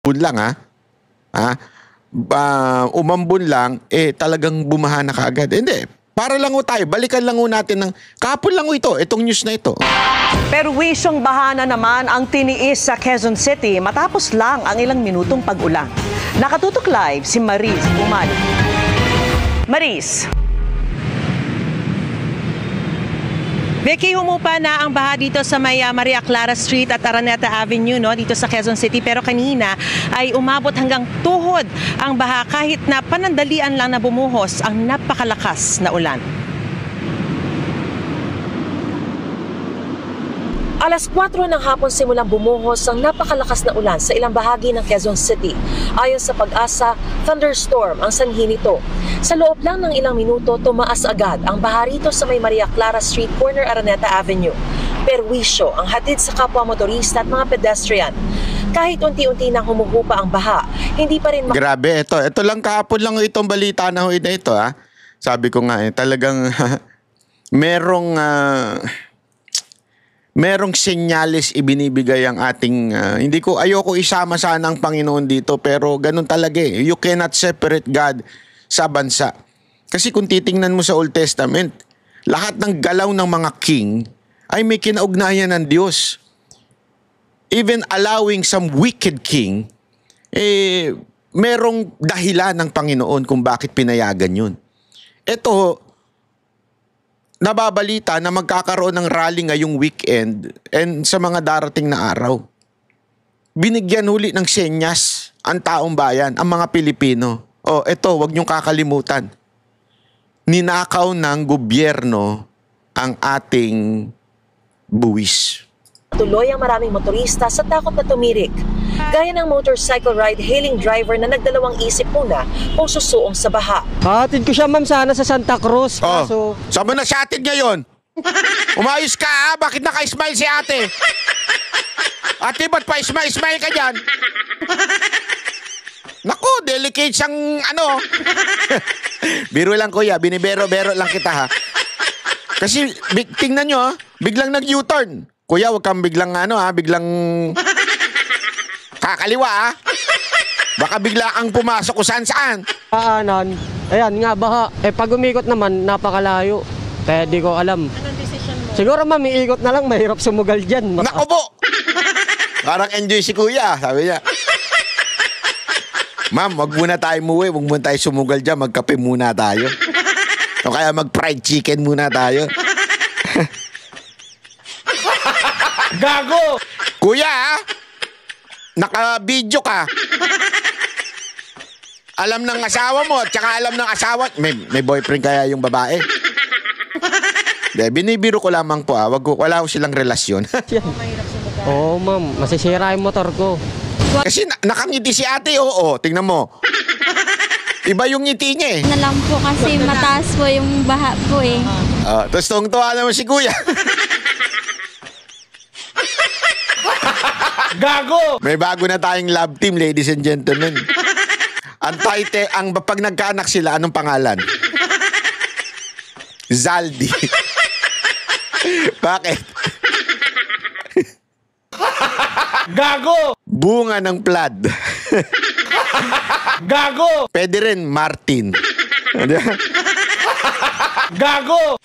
Umambon lang umambon lang, talagang bumaha na kaagad. Hindi, para lang tayo, balikan lang natin ng, kahapon lang itong news na ito. Perwisyong bahana naman ang tiniis sa Quezon City matapos lang ang ilang minutong pag-ulan. Nakatutok live si Maris Bumali. Maris. Vicky, humupa na ang baha dito sa may Maria Clara Street at Araneta Avenue dito sa Quezon City. Pero kanina ay umabot hanggang tuhod ang baha kahit na panandalian lang na bumuhos ang napakalakas na ulan. Alas 4 ng hapon simulang bumuhos ang napakalakas na ulan sa ilang bahagi ng Quezon City. Ayon sa Pag-asa, thunderstorm ang sanhi nito. Sa loob lang ng ilang minuto, tumaas agad ang baha rito sa may Maria Clara Street, corner Araneta Avenue. Perwisyo ang hatid sa kapwa motorista at mga pedestrian. Kahit unti-unti nang humuhupa ang baha, hindi pa rin... Grabe, ito lang kahapon lang itong balita na ito Sabi ko nga talagang merong senyales ibinibigay ang ating, ayoko isama sana ang Panginoon dito, pero ganun talaga You cannot separate God sa bansa. Kasi kung titingnan mo sa Old Testament, lahat ng galaw ng mga king ay may kinaugnayan ng Diyos. Even allowing some wicked king, merong dahilan ng Panginoon kung bakit pinayagan yun. Ito, nababalita na magkakaroon ng rally ngayong weekend and sa mga darating na araw. Binigyan huli ng senyas ang taong bayan, ang mga Pilipino. Ito, wag niyong kakalimutan. Ninakaw ng gobyerno ang ating buwis. Tuloy ang maraming motorista sa takot na tumirik. Gaya ng motorcycle ride-hailing driver na nagdalawang isip muna kung susuong sa baha. Hatid ko siya ma'am sana sa Santa Cruz. Kaso... Saan mo na siya hatid ngayon? Umayos ka Bakit naka-smile si ate? Ate, ba't pa smile ka dyan? Naku, delicate siyang Biro lang kuya, binibero-bero lang kita Kasi tingnan nyo biglang nag-U-turn. Kuya, wag kang biglang biglang kakaliwa Baka bigla ang pumasok kung saan-saan. Paanan, ayan nga baha. Pag umikot naman, napakalayo. Kaya di ko alam. Anong decision mo? Siguro ma'am, iikot na lang, mahirap sumugal dyan. Naku po! Parang enjoy si kuya, sabi niya. Ma'am, wag muna tayo muwi, wag muna tayo sumugal dyan, magkape muna tayo. O kaya mag-fried chicken muna tayo. Gago! Kuya, naka-video ka. Alam ng asawa mo, at saka alam ng asawa, may boyfriend kaya yung babae? Binibiro ko lamang po wala ko silang relasyon. Oo ma'am, masisira yung motor ko. Kasi nakangiti si ate, tingnan mo. Iba yung ngiti niya Na lang po kasi mataas po yung baha po Tapos tuwang-tuwa naman si kuya. Gago! May bago na tayong love team, ladies and gentlemen. Pag nagkaanak sila, anong pangalan? Zaldi. Bakit? Gago! Bunga ng plad. Gago! Pwede rin Martin. Gago!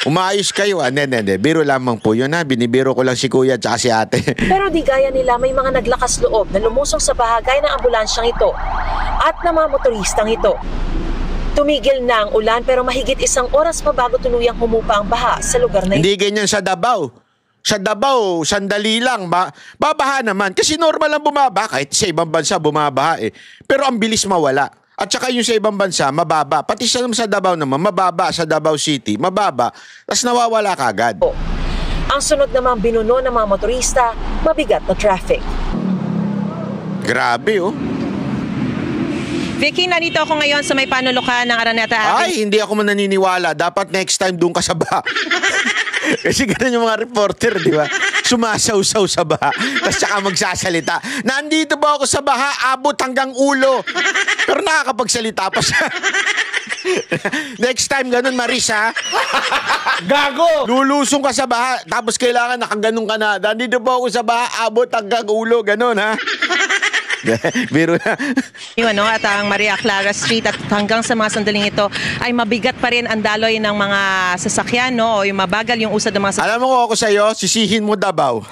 Umayos kayo Hindi. Biro lamang po yun Binibiro ko lang si kuya at si ate. Pero di gaya nila, may mga naglakas loob na lumusong sa bahagay ng ambulansyang ito at ng mga motoristang ito. Tumigil na ang ulan pero mahigit 1 oras pa bago tuluyang humupa ang baha sa lugar na ito. Hindi ganyan sa Davao. Sa Davao, sandali lang. Babaha naman. Kasi normal lang bumaba. Kahit sa ibang bansa bumabaha Pero ang bilis mawala. At saka yung sa ibang bansa, mababa. Pati sa Davao naman, mababa. Sa Davao City, mababa. Tapos nawawala kagad. Ang sunod naman binuno ng mga motorista, mabigat na traffic. Grabe Vicky, narito ako ngayon sa may panulukan ng Araneta Avenue. Ay, hindi ako naniniwala. Dapat next time doon ka sa baha. Kasi ganun yung mga reporter, di ba? Sumasaw-saw sa baha. Tapos saka magsasalita. Nandito ba ako sa baha? Abot hanggang ulo. Pero nakakapagsalita pa siya. Next time ganun, Maris, ha? Gago! Lulusong ka sa baha, tapos kailangan nakaganon ka na. Nandito po ako sa baha, abot hanggang ulo, ganun, ha? Biro na. Yun, no? At ang Maria Clara Street at hanggang sa mga sandaling ito ay mabigat pa rin ang daloy ng mga sasakyan, no? O yung mabagal yung usad ng mga sasakyan. Alam mo ko ako sa'yo, sisihin mo Davao.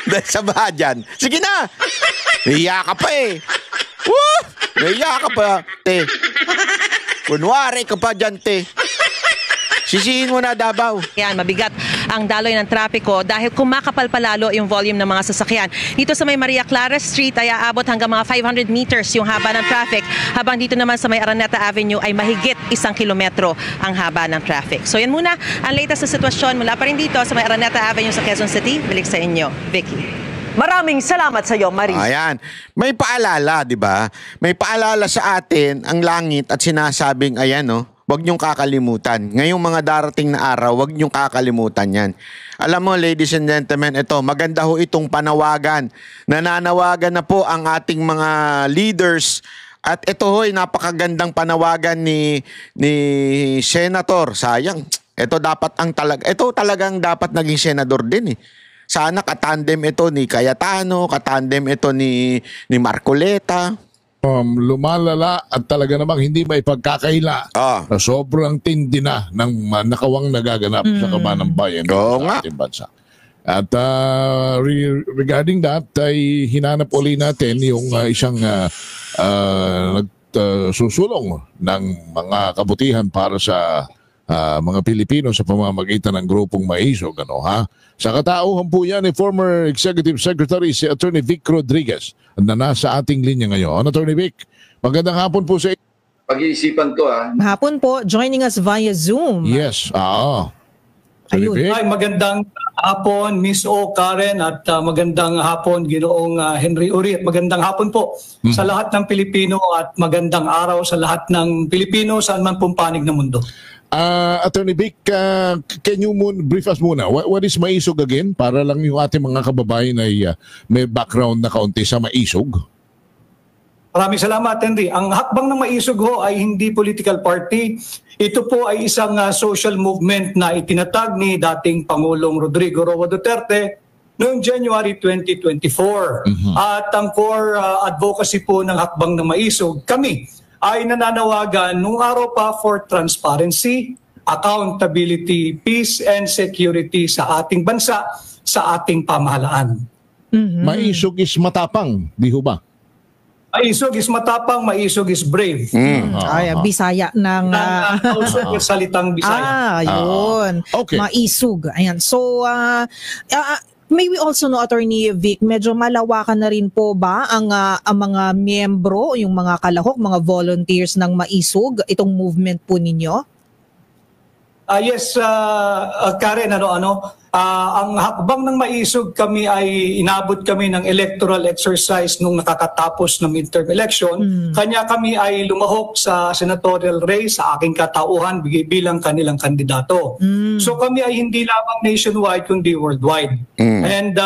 Dahil sa baha dyan. Sige na! Naiya ka pa eh. Woo! Naiya ka pa, te. Kunwari ka pa dyan, te. Sisihin mo na Davao. Yan, mabigat ang daloy ng trapiko dahil kumakapal palalo yung volume ng mga sasakyan. Dito sa may Maria Clara Street ay aabot hanggang mga 500 meters yung haba ng traffic, habang dito naman sa may Araneta Avenue ay mahigit 1 kilometro ang haba ng traffic. So yan muna ang latest na sitwasyon mula pa rin dito sa may Araneta Avenue sa Quezon City. Balik sa inyo, Vicky. Maraming salamat sa iyo, Maris. Ayan. May paalala, di ba? May paalala sa atin ang langit at sinasabing, ayan, no? Huwag niyong kakalimutan. Ngayong mga darating na araw, huwag niyong kakalimutan yan. Alam mo, ladies and gentlemen, ito, maganda ho itong panawagan. Nananawagan na po ang ating mga leaders. At ito ho'y napakagandang panawagan ni Senator. Sayang, ito talagang dapat naging senador din eh. Sana katandem ito ni Cayetano, katandem ito ni Marcoleta. Lumalala at talaga namang hindi may pagkakaila na sobrang tindi na ng nakawang nagaganap sa kabanang bayan sa ating bansa. At regarding that, ay hinanap uli natin yung isang nagsusulong ng mga kabutihan para sa mga Pilipino sa pamamagitan ng grupong Maisog. Sa katauhan po yan ni former Executive Secretary si Attorney Vic Rodriguez na nasa ating linya ngayon. Attorney Vic, magandang hapon po sa inyo. Pag-iisipan to Hapon po, joining us via Zoom. Yes, Ayun. Ay, magandang hapon Miss O. Karen at magandang hapon Ginoong Henry Uri at magandang hapon po sa lahat ng Pilipino at magandang araw sa lahat ng Pilipino saan man pong panig ng mundo. Attorney Vic, can you brief us muna? What is Maisog again? Para lang yung ating mga kababayan ay may background na kaunti sa Maisog. Maraming salamat, Henry. Ang hakbang ng Maisog ho ay hindi political party. Ito po ay isang social movement na itinatag ni dating Pangulong Rodrigo Roa Duterte noong January 2024. At ang core advocacy po ng hakbang ng Maisog, kami ay nananawagan nung araw pa for transparency, accountability, peace and security sa ating bansa, sa ating pamahalaan. Maisog is matapang, di ho ba? Maisog is matapang, maisog is brave. Ay, Bisaya ng... Also, salitang Bisaya. Yun. Okay. Maisog. Ayan. So, may we also know, Attorney Vic, medyo malawakan na rin po ba ang mga miyembro, yung mga kalahok, mga volunteers ng Maisog, itong movement po ninyo? Yes, Karen, ang hakbang ng Maisog kami ay inabot kami ng electoral exercise nung nakakatapos ng midterm election. Kanya kami ay lumahok sa senatorial race sa aking katauhan bilang kanilang kandidato. So kami ay hindi lamang nationwide kundi worldwide. And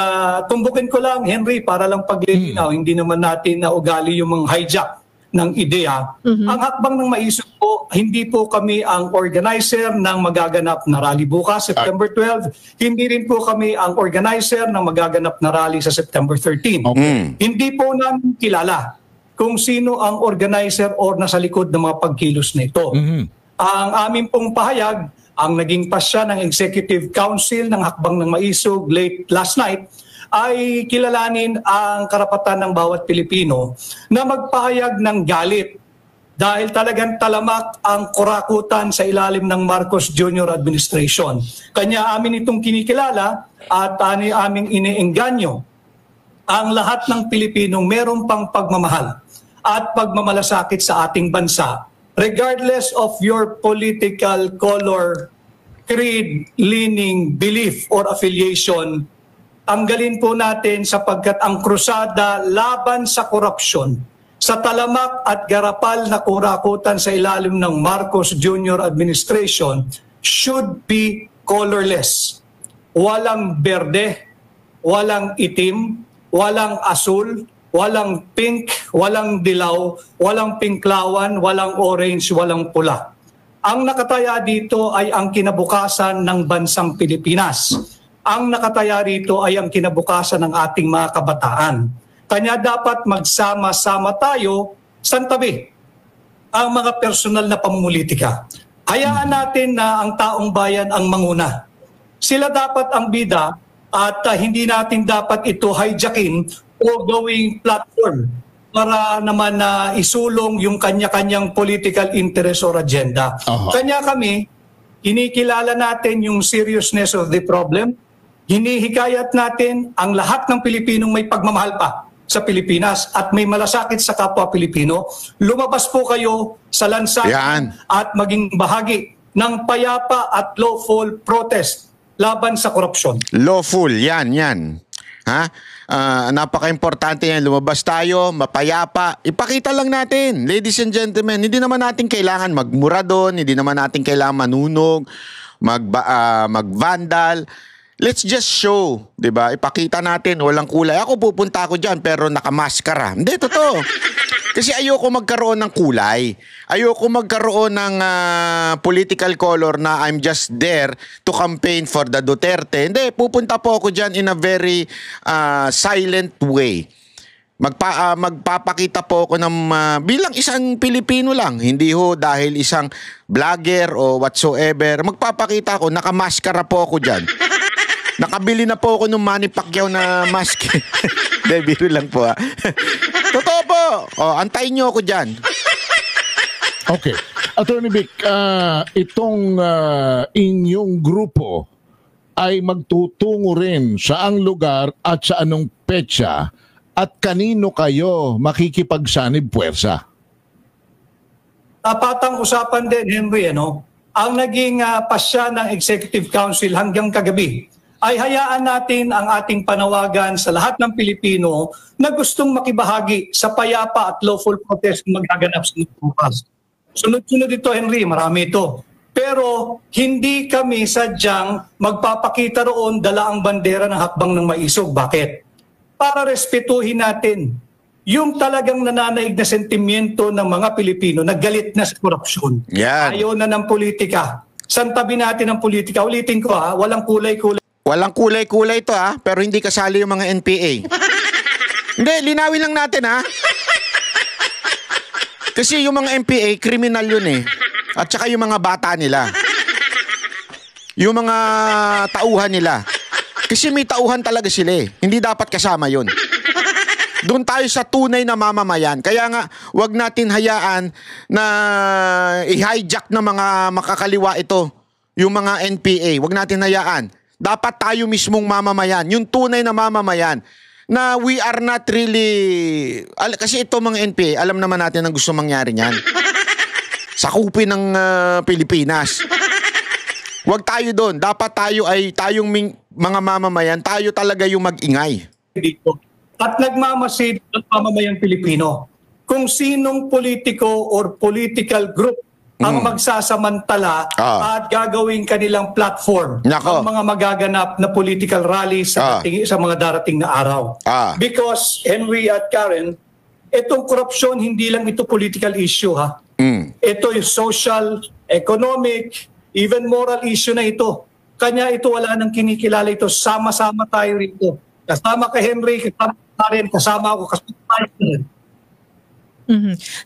tumbukin ko lang, Henry, para lang paglilinaw, hindi naman natin na ugali yung mga hijack ng ideya. Ang hakbang ng Maisog po, hindi po kami ang organizer ng magaganap na rally bukas, September 12. Hindi rin po kami ang organizer ng magaganap na rally sa September 13. Hindi po namin kilala kung sino ang organizer or nasa likod ng mga pagkilos na ito. Ang aming pong pahayag, ang naging pasya ng Executive Council ng hakbang ng Maisog late last night, ay kilalanin ang karapatan ng bawat Pilipino na magpahayag ng galit dahil talagang talamak ang kurakutan sa ilalim ng Marcos Jr. administration. Kanya amin itong kinikilala at aming iniengganyo ang lahat ng Pilipinong meron pang pagmamahal at pagmamalasakit sa ating bansa regardless of your political color, creed, leaning, belief, or affiliation. Tanggalin po natin sapagkat ang krusada laban sa korupsyon, sa talamak at garapal na kurakutan sa ilalim ng Marcos Jr. administration should be colorless. Walang berde, walang itim, walang asul, walang pink, walang dilaw, walang pinklawan, walang orange, walang pula. Ang nakataya dito ay ang kinabukasan ng bansang Pilipinas. Ang nakataya rito ay ang kinabukasan ng ating mga kabataan. Kanya dapat magsama-sama tayo sa tabi ang mga personal na pamumulitika. Hayaan natin na ang taong bayan ang manguna. Sila dapat ang bida at hindi natin dapat ito hijackin o gawing platform para naman na isulong yung kanya-kanyang political interest or agenda. Kanya kami, kinikilala natin yung seriousness of the problem, hinihikayat natin ang lahat ng Pilipinong may pagmamahal pa sa Pilipinas at may malasakit sa kapwa Pilipino, lumabas po kayo sa lansangan at maging bahagi ng payapa at lawful protest laban sa korupsyon. Lawful, yan. Ha? Napaka-importante yan. Lumabas tayo, mapayapa. Ipakita lang natin, ladies and gentlemen, hindi naman natin kailangan magmura doon, hindi naman natin kailangan manunog, mag-vandal. Let's just show, 'di ba? Ipakita natin walang kulay. Ako pupunta ako diyan pero nakamaskara. Hindi totoo. Kasi ayoko magkaroon ng kulay. Ayoko magkaroon ng political color na I'm just there to campaign for the Duterte. Hindi, pupunta po ako diyan in a very silent way. Magpapakita po ako ng bilang isang Pilipino lang, hindi ho dahil isang vlogger o whatsoever. Magpapakita ako, nakamaskara po ako diyan. Nakabili na po ako ng Manny Pacquiao na mask. Biro lang po ha. Totoo po. Antayin nyo ako dyan. Okay. Attorney Vic, itong inyong grupo ay magtutungo rin sa ang lugar at sa anong petsa at kanino kayo makikipagsanib puwersa? Patang usapan din, Henry, ang naging pasya ng Executive Council hanggang kagabi ay hayaan natin ang ating panawagan sa lahat ng Pilipino na gustong makibahagi sa payapa at lawful protest na magaganap sa bukas. Sunod-sunod ito, Henry, marami ito. Pero hindi kami sadyang magpapakita roon dala ang bandera ng hakbang ng maisog. Bakit? Para respetuhin natin yung talagang nananaig na sentimiento ng mga Pilipino na galit na sa korupsyon. Ayaw na ng politika. Santabi natin ang politika. Ulitin ko walang kulay-kulay. Walang kulay-kulay to pero hindi kasali yung mga NPA. Hindi, linawin lang natin Kasi yung mga NPA, kriminal yun At saka yung mga bata nila. Yung mga tauhan nila. Kasi may tauhan talaga sila Hindi dapat kasama yun. Doon tayo sa tunay na mamamayan. Kaya nga, wag natin hayaan na i-hijack ng mga makakaliwa ito. Yung mga NPA, wag natin hayaan. Dapat tayo mismong mamamayan, yung tunay na mamamayan, na we are not really... Kasi ito mga NPA, alam naman natin ang gusto mangyari niyan. Sakupin ng Pilipinas. Huwag tayo doon. Dapat tayong mga mamamayan, tayo talaga yung mag-ingay. At nagmamasid ang mamamayang Pilipino. Kung sinong politiko or political group ang magsasamantala at gagawing kanilang platform ang mga magaganap na political rally sa mga darating na araw. Because, Henry at Karen, itong korupsyon, hindi lang ito political issue Ito yung social, economic, even moral issue na ito. Kanya ito wala nang kinikilala ito. Sama-sama tayo rito. Kasama ka Henry, kasama ka rin, kasama ako, kasama tayo.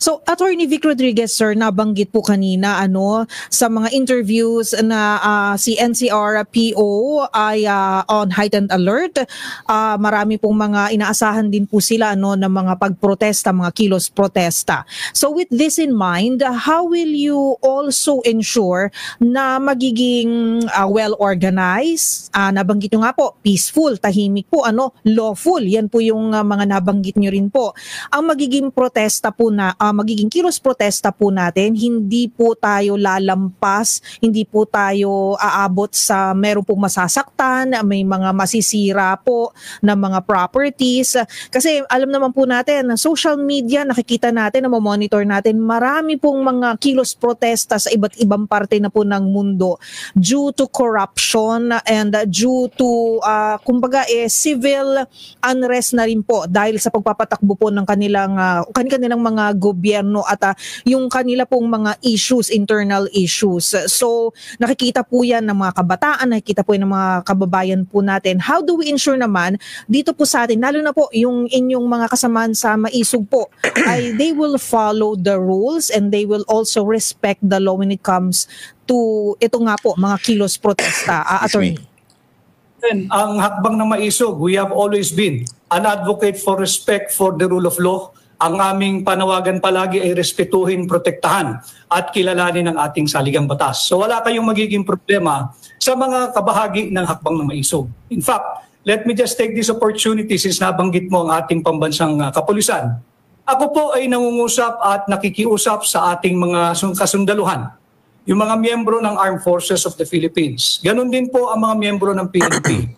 So, Attorney Vic Rodriguez, sir, nabanggit po kanina sa mga interviews na si NCR PO ay on heightened alert. Marami pong mga inaasahan din po sila ng mga pagprotesta, mga kilos protesta. So, with this in mind, how will you also ensure na magiging well-organized? Nabanggit nyo nga po, peaceful, tahimik po, lawful. Yan po yung mga nabanggit nyo rin po. Ang magiging protesta magiging kilos protesta po natin, hindi po tayo lalampas, hindi po tayo aabot sa meron pong masasaktan, may mga masisira po na mga properties. Kasi alam naman po natin, social media, nakikita natin, monitor natin, marami pong mga kilos protesta sa iba't ibang parte na po ng mundo due to corruption and due to kumbaga civil unrest na rin po dahil sa pagpapatakbo po ng kanilang mga gobyerno at yung kanila pong mga issues, internal issues. So nakikita po yan ng mga kabataan, nakikita po yan ng mga kababayan po natin. How do we ensure naman dito po sa atin, lalo na po yung inyong mga kasamaan sa Maisog po, ay they will follow the rules and they will also respect the law when it comes to ito nga po, mga kilos protesta, attorney. Ang hakbang ng Maisog, we have always been an advocate for respect for the rule of law. Ang aming panawagan palagi ay respetuhin, protektahan at kilalanin ang ating saligang batas. So wala kayong magiging problema sa mga kabahagi ng hakbang ng Maisog. In fact, let me just take this opportunity since nabanggit mo ang ating pambansang kapulisan. Ako po ay nangungusap at nakikiusap sa ating mga kasundaluhan, yung mga miyembro ng Armed Forces of the Philippines. Ganon din po ang mga miyembro ng PNP.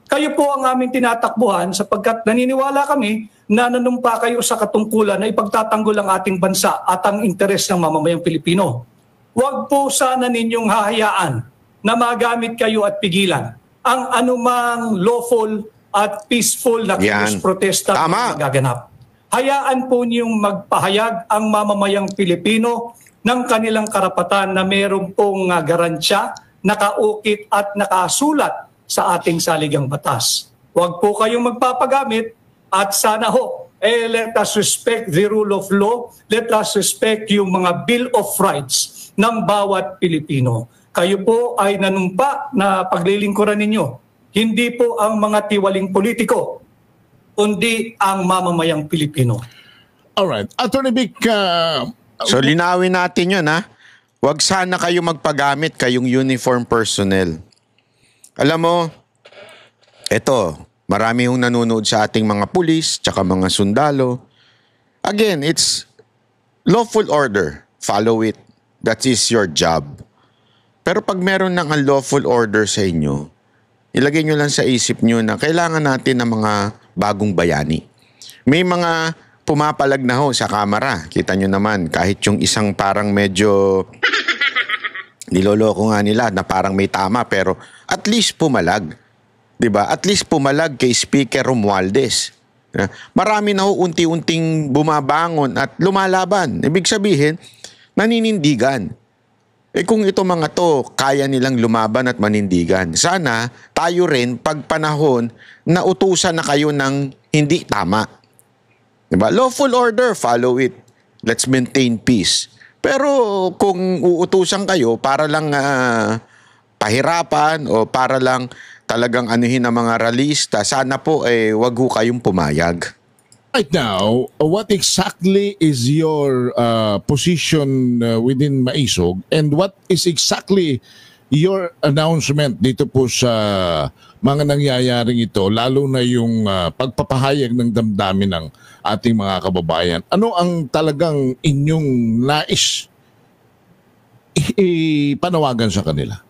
Kayo po ang aming tinatakbuhan sapagkat naniniwala kami na nanumpa kayo sa katungkulan na ipagtatanggol ang ating bansa at ang interes ng mamamayang Pilipino. Huwag po sana ninyong hahayaan na magamit kayo at pigilan ang anumang lawful at peaceful na kilos protesta na magaganap. Hayaan po niyong magpahayag ang mamamayang Pilipino ng kanilang karapatan na mayroon pong garansya, nakaukit at nakasulat sa ating saligang batas. Huwag po kayong magpapagamit at sana ho, let us respect the rule of law, let us respect yung mga Bill of Rights ng bawat Pilipino. Kayo po ay nanumpa na paglilingkuran ninyo, hindi po ang mga tiwaling politiko, kundi ang mamamayang Pilipino. Alright. Attorney Vic, so linawin natin yun ha. Huwag sana kayo magpagamit kayong uniform personnel. Alam mo, eto, marami yung nanonood sa ating mga pulis, tsaka mga sundalo. Again, it's lawful order. Follow it. That is your job. Pero pag meron ng unlawful order sa inyo, ilagay nyo lang sa isip nyo na kailangan natin ng mga bagong bayani. May mga pumapalag na ho sa kamera. Kita nyo naman, kahit yung isang parang medyo niloloko nga nila na parang may tama pero at least pumalag. Diba? At least pumalag kay Speaker Romualdez. Marami na ho unti-unting bumabangon at lumalaban. Ibig sabihin, naninindigan. Kung ito mga to, kaya nilang lumaban at manindigan. Sana tayo rin pag panahon na utusan na kayo ng hindi tama. Diba? Lawful order, follow it. Let's maintain peace. Pero kung uutusan kayo para lang pahirapan o para lang talagang anuhin ang mga ralista, sana po wag ho kayong pumayag. Right now, what exactly is your position within Maisog and what is exactly your announcement dito po sa mga nangyayaring ito, lalo na yung pagpapahayag ng damdamin ng ating mga kababayan? Ano ang talagang inyong nais ipanawagan sa kanila?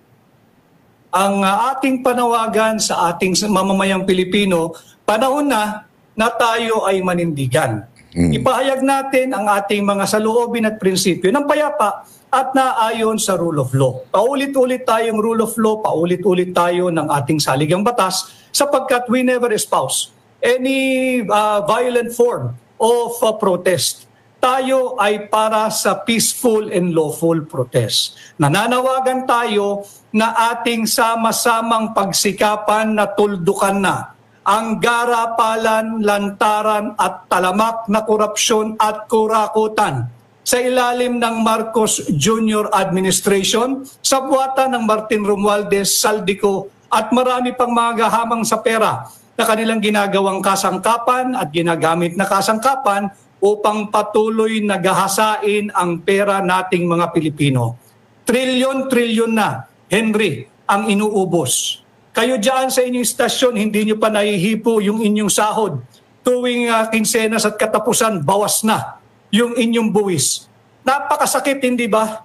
Ang ating panawagan sa ating mamamayang Pilipino, panahon na tayo ay manindigan. Ipahayag natin ang ating mga saloobin at prinsipyo ng payapa at naayon sa rule of law. Paulit-ulit tayong rule of law, paulit-ulit tayo ng ating saligang batas sapagkat we never espouse any violent form of protest. Tayo ay para sa peaceful and lawful protest. Nananawagan tayo na ating sama-samang pagsikapan na tuldukan na ang garapalan, lantaran at talamak na korupsyon at kurakutan sa ilalim ng Marcos Jr. Administration, sa buwatan ng Martin Romualdez, Saldico at marami pang mga gahamang sa pera na kanilang ginagawang kasangkapan at ginagamit na kasangkapan upang patuloy na gahasain ang pera nating mga Pilipino. Trilyon-trilyon na, Henry, ang inuubos. Kayo dyan sa inyong istasyon, hindi nyo pa nahihipo yung inyong sahod. Tuwing kinsenas at katapusan, bawas na yung inyong buwis. Napakasakit, hindi ba?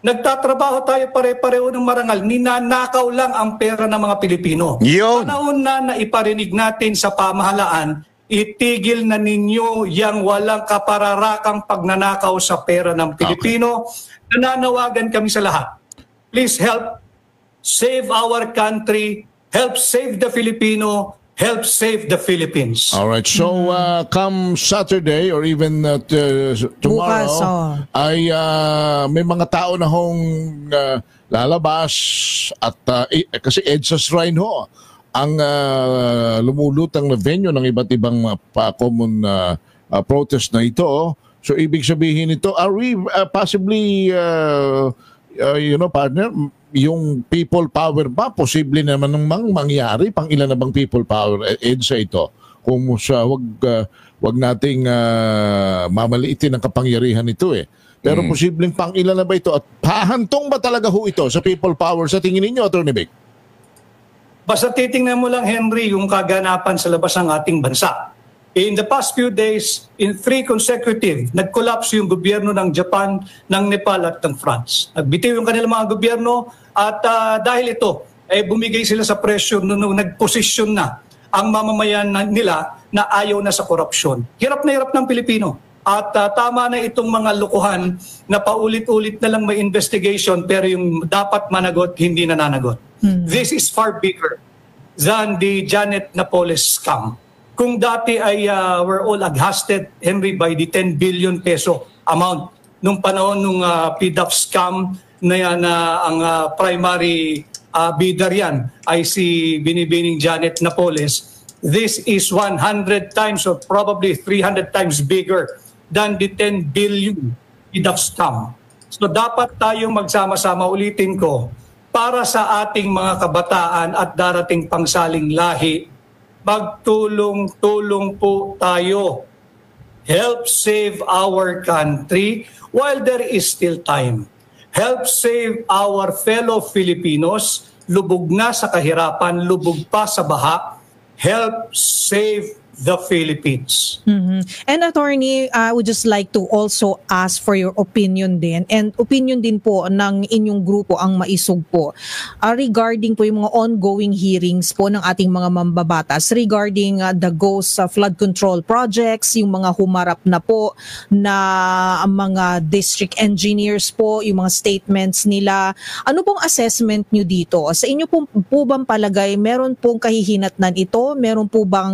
Nagtatrabaho tayo pare-pareho ng marangal, ninanakaw lang ang pera ng mga Pilipino. Yun. Panahon na iparinig natin sa pamahalaan, itigil na ninyo yang walang kapararakang pagnanakaw sa pera ng Pilipino. Nananawagan kami sa lahat. Please help save our country, help save the Filipino, help save the Philippines. All right. So come Saturday or even tomorrow Bukas, ay may mga tao na hong lalabas at kasi EDSA Shrine ho ang lumulutang na venue ng iba't ibang common protest na ito. So ibig sabihin ito, are we possibly partner, yung people power ba posible naman ng mangyari? Pang ilan na bang people power EDSA ito? Kung wag nating mamaliitin ang kapangyarihan nito eh. Pero posibleng pang ilan na ba ito? At pahantong ba talaga ho ito sa people power sa tingin ninyo, Atty. Vic? Basta titingnan mo lang, Henry, yung kaganapan sa labas ng ating bansa. In the past few days, in 3 consecutive, nag-collapse yung gobyerno ng Japan, ng Nepal at ng France. Nagbitiw yung kanilang mga gobyerno at dahil ito, bumigay sila sa pressure nung nag-posisyon na ang mamamayan nila na ayaw na sa korupsyon. Hirap na hirap ng Pilipino. At tama na itong mga lokohan na paulit-ulit na lang may investigation pero yung dapat managot, hindi nananagot. This is far bigger than the Janet Napoles scam. Kung dati ay we're all aghasted, Henry, by the 10 billion peso amount nung panahon nung PDAP scam na yan, ang primary bidder yan ay si Binibining Janet Napoles. This is 100 times or probably 300 times bigger than the 10 billion PDAP scam. So dapat tayong magsama-sama, ulitin ko, para sa ating mga kabataan at darating pangsaling lahi, magtulong-tulong po tayo. Help save our country while there is still time. Help save our fellow Filipinos, lubog na sa kahirapan, lubog pa sa baha. Help save the Philippines. And Attorney, I would just like to also ask for your opinion din and opinion din po ng inyong grupo, ang Maisog po, regarding po yung mga ongoing hearings po ng ating mga mambabatas regarding the ghost flood control projects, yung mga humarap na po na mga district engineers po, yung mga statements nila. Ano pong assessment nyo dito? Sa inyo po bang palagay, meron pong kahihinatnan ito? Meron po bang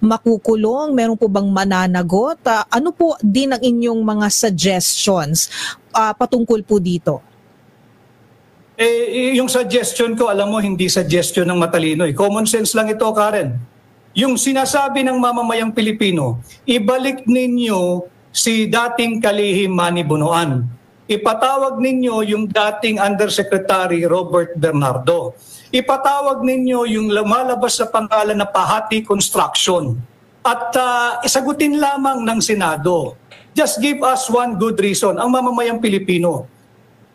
makukulong? Meron po bang mananagot? Ano po din ang inyong mga suggestions patungkol po dito? Yung suggestion ko, alam mo, hindi suggestion ng matalino. Common sense lang ito, Karen. Yung sinasabi ng mamamayang Pilipino, ibalik ninyo si dating kalihim Manny Bonoan. Ipatawag ninyo yung dating Undersecretary Robert Bernardo. Ipatawag ninyo yung lumalabas sa pangalan na Pahati Construction. At isagutin lamang ng Senado. Just give us one good reason, ang mamamayang Pilipino.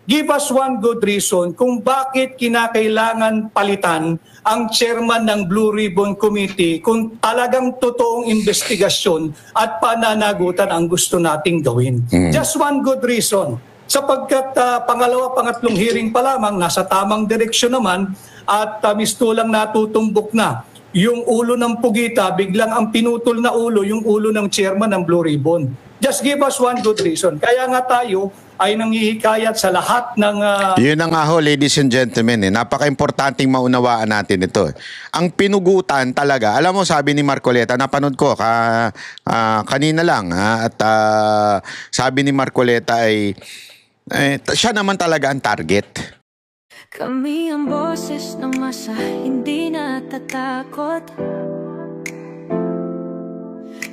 Give us one good reason kung bakit kinakailangan palitan ang chairman ng Blue Ribbon Committee kung talagang totoong investigasyon at pananagutan ang gusto nating gawin. Just one good reason. Sapagkat pangalawa, pangatlong hearing pa lamang, nasa tamang direksyon naman at mistulang natutumbok na yung ulo ng pugita, biglang ang pinutol na ulo, yung ulo ng chairman ng Blue Ribbon. Just give us one good reason. Kaya nga tayo ay nanghihikayat sa lahat ng... Yun na nga ho, ladies and gentlemen. Napaka-importanting maunawaan natin ito. Ang pinugutan talaga, alam mo, sabi ni Marcoleta, napanood ko kanina lang, at sabi ni Marcoleta ay siya naman talaga ang target. Kami ang boses ng masa, hindi natatakot.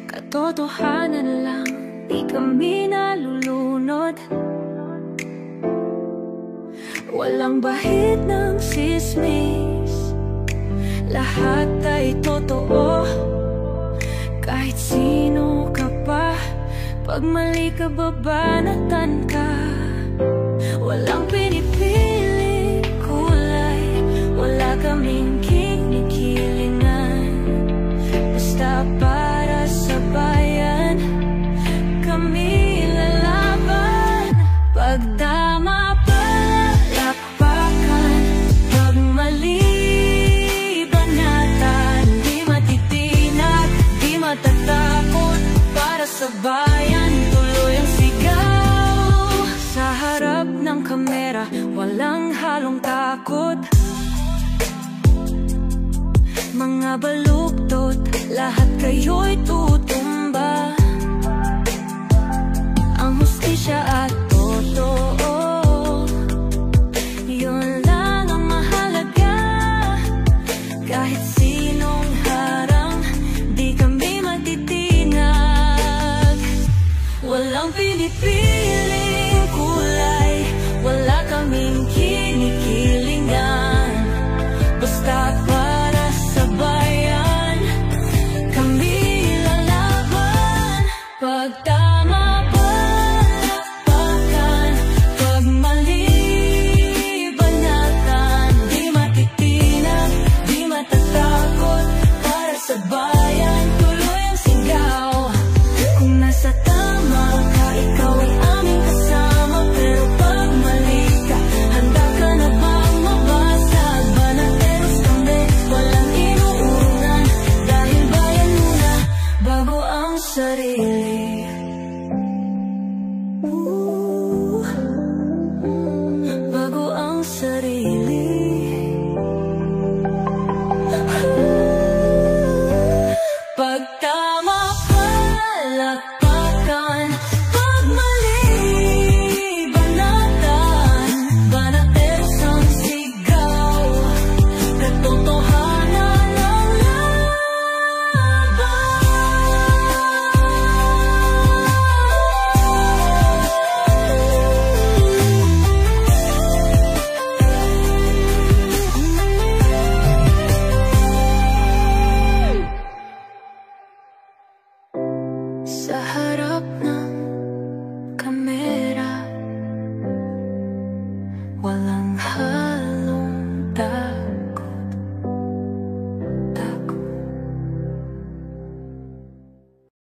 Katotohanan lang, di kami nalulunod. Walang bahid ng sismis, lahat ay totoo. Kahit sino ka pa, pag mali ka babanatan ka. Walang pinipili kulay, wala kaming kinikilingan. Basta para sa bayan, kami mabaluktot, lahat kayo'y tutumba. Ang hustisya at totoo, yun lang ang mahalaga. Kahit sinong harang, di kami matitinag. Walang pinipiling kulay, wala kaming kinikilingan. Basta para sa bayan, kami lalaban. Pag tama palakpakan, pag mali banatan. Di matitinag, di matatakot, para sa bayan tuloy ang sigaw. Kung nasa tama ka, ikaw ay aming kasama. Pero pag mali ka, handa ka na bang mabasag? Banateros kami, walang inuunan, dahil bayan muna bago ang sarili.